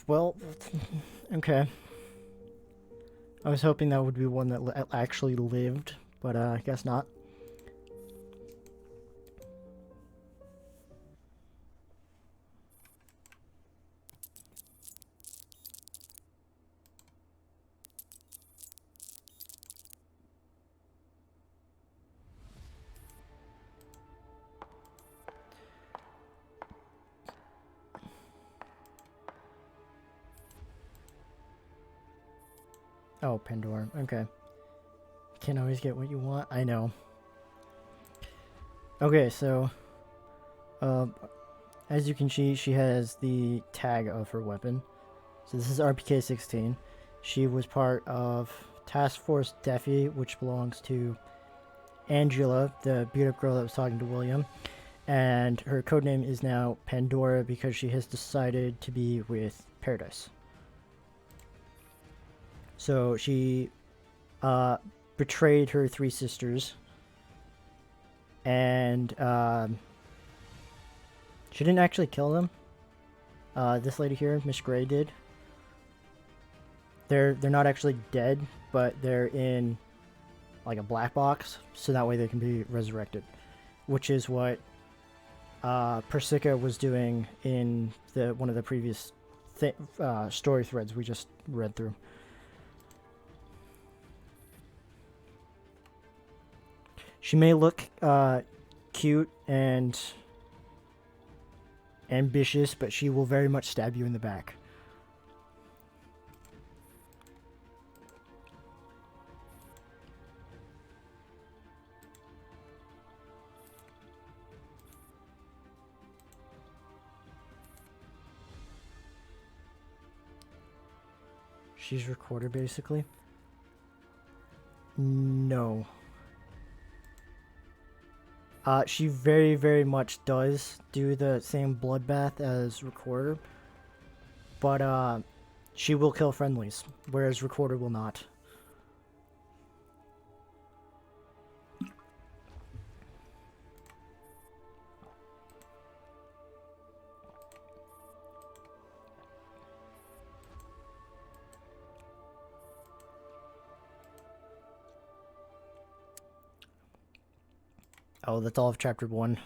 Well, okay. I was hoping that would be one that actually lived, but I guess not. Oh, Pandora. Okay. Can't always get what you want. I know. Okay, so as you can see, she has the tag of her weapon. So this is RPK-16. She was part of Task Force Defi, which belongs to Angela, the beat-up girl that was talking to William. And her codename is now Pandora because she has decided to be with Paradise. So she betrayed her three sisters, and she didn't actually kill them. This lady here, Miss Gray, did. They're not actually dead, but they're in like a black box, so that way they can be resurrected, which is what Persica was doing in one of the previous story threads we just read through. She may look cute and ambitious, but she will very much stab you in the back. She's Recorder, basically? No. She very, very much does do the same bloodbath as Recorder, but she will kill friendlies, whereas Recorder will not. Oh, that's all of Chapter 1.